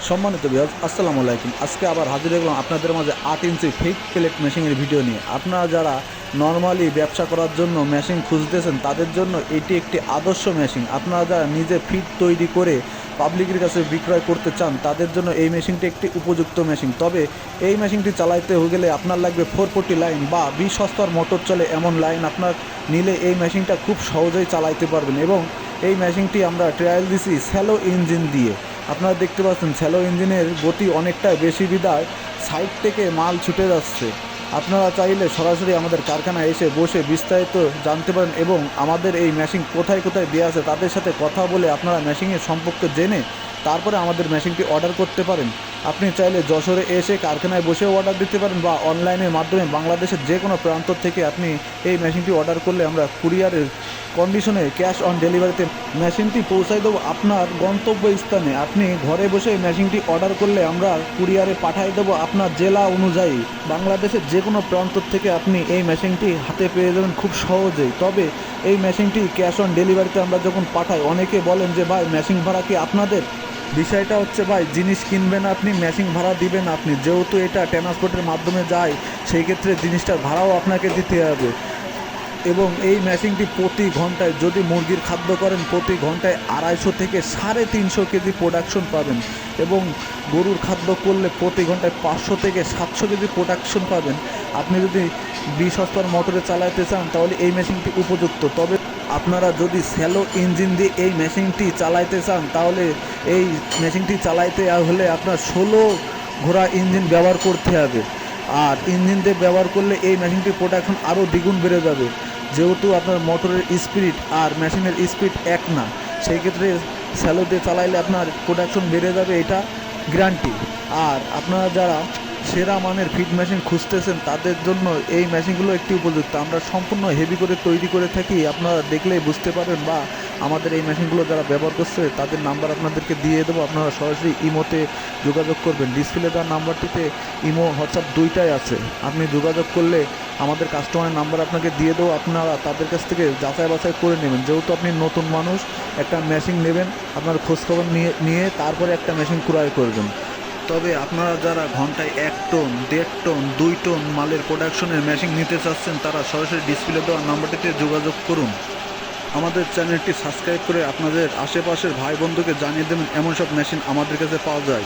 সম্মানিত ভিউয়ার্স, আসসালামু আলাইকুম। আজকে আবার হাজির হলাম আপনাদের মাঝে 8 ইঞ্চি ফিট প্লেট মেশিনের ভিডিও নিয়ে। আপনারা যারা নর্মালি ব্যবসা করার জন্য মেশিন খুঁজতেছেন তাদের জন্য এটি একটি আদর্শ মেশিন। আপনারা যারা নিজে ফিট তৈরি করে পাবলিকের কাছে বিক্রয় করতে চান তাদের জন্য এই মেশিনটি একটি উপযুক্ত মেশিন। তবে এই মেশিনটি চালাইতে গেলে আপনার লাগবে 440 লাইন বা 20 হর্সপাওয়ার মোটর চলে এমন লাইন আপনার নিলে এই মেশিনটা খুব সহজেই চালাইতে পারবেন। এবং এই মেশিনটি আমরা ট্রায়াল দিছি স্যালো ইঞ্জিন দিয়ে। আপনারা দেখতে পাচ্ছেন স্যালো ইঞ্জিনের গতি অনেকটা বেশি বিদায় সাইড থেকে মাল ছুটে যাচ্ছে। আপনারা চাইলে সরাসরি আমাদের কারখানায় এসে বসে বিস্তারিত জানতে পারেন এবং আমাদের এই মেশিন কোথায় কোথায় দেওয়া আছে তাদের সাথে কথা বলে আপনারা মেশিনের সম্পর্কে জেনে তারপরে আমাদের মেশিনটি অর্ডার করতে পারেন। আপনি চাইলে যশোরে এসে কারখানায় বসেও অর্ডার দিতে পারেন বা অনলাইনের মাধ্যমে বাংলাদেশের যে কোনো প্রান্ত থেকে আপনি এই মেশিনটি অর্ডার করলে আমরা কুরিয়ারের কন্ডিশনে ক্যাশ অন ডেলিভারিতে মেশিনটি পৌঁছায় দেবো আপনার গন্তব্য স্থানে। আপনি ঘরে বসে মেশিনটি অর্ডার করলে আমরা কুরিয়ারে পাঠিয়ে দেবো আপনার জেলা অনুযায়ী। বাংলাদেশের যে কোনো প্রান্ত থেকে আপনি এই মেশিনটি হাতে পেয়ে যাবেন খুব সহজেই। তবে এই মেশিনটি ক্যাশ অন ডেলিভারিতে আমরা যখন পাঠাই অনেকে বলেন যে ভাই মেশিন ভাড়া কি আপনাদের? বিষয়টা হচ্ছে ভাই, জিনিস কিনবেন আপনি, মেশিন ভাড়া দিবেন আপনি। যেহেতু এটা ট্রান্সপোর্টের মাধ্যমে যায় সেই ক্ষেত্রে জিনিসটার ভাড়াও আপনাকে দিতে হবে। এবং এই মেশিনটি প্রতি ঘন্টায় যদি মুরগির খাদ্য করেন প্রতি ঘন্টায় 250 থেকে 350 কেজি প্রোডাকশন পাবেন এবং গরুর খাদ্য করলে প্রতি ঘন্টায় 500 থেকে 700 কেজি প্রোডাকশন পাবেন। আপনি যদি 20 হর্সপাওয়ার মোটরে চালাতে চান তাহলে এই মেশিনটি উপযুক্ত। তবে আপনারা যদি স্যালো ইঞ্জিন দিয়ে এই মেশিনটি চালাইতে চান তাহলে এই মেশিনটি চালাইতে হলে আপনার 16 ঘোড়া ইঞ্জিন ব্যবহার করতে হবে। আর ইঞ্জিন দিয়ে ব্যবহার করলে এই মেশিনটির প্রোডাকশন আরও দ্বিগুণ বেড়ে যাবে। যেহেতু আপনার মোটরের স্পিড আর মেশিনের স্পিড এক না, সেই ক্ষেত্রে স্যালো দিয়ে চালাইলে আপনার প্রোডাকশন বেড়ে যাবে, এটা গ্যারান্টি। আর আপনারা যারা সেরা মানের ফিড মেশিন খুঁজতেছেন তাদের জন্য এই মেশিনগুলো একটি উপযুক্ত। আমরা সম্পূর্ণ হেভি করে তৈরি করে থাকি, আপনারা দেখলেই বুঝতে পারবেন। বা আমাদের এই মেশিনগুলো যারা ব্যবহার করছে তাদের নাম্বার আপনাদেরকে দিয়ে দেবো, আপনারা সরাসরি ইমোতে যোগাযোগ করবেন। ডিসপ্লে দেওয়ার নাম্বারটিতে ইমো হোয়াটসঅ্যাপ দুইটাই আছে। আপনি যোগাযোগ করলে আমাদের কাস্টমারের নাম্বার আপনাকে দিয়ে দেবো, আপনারা তাদের কাছ থেকে যাচাই বাছাই করে নেবেন। যেহেতু আপনি নতুন মানুষ, একটা মেশিন নেবেন, আপনার খোঁজখবর নিয়ে তারপরে একটা মেশিন ক্রয় করবেন। তবে আপনারা যারা ঘন্টায় 1 টন, 1.5 টন, 2 টন মালের প্রোডাকশনের মেশিন নিতে চাচ্ছেন তারা সরাসরি ডিসপ্লে দেওয়া নাম্বারটিতে যোগাযোগ করুন। আমাদের চ্যানেলটি সাবস্ক্রাইব করে আপনাদের আশেপাশের ভাই বন্ধুকে জানিয়ে দেবেন এমন সব মেশিন আমাদের কাছে পাওয়া যায়।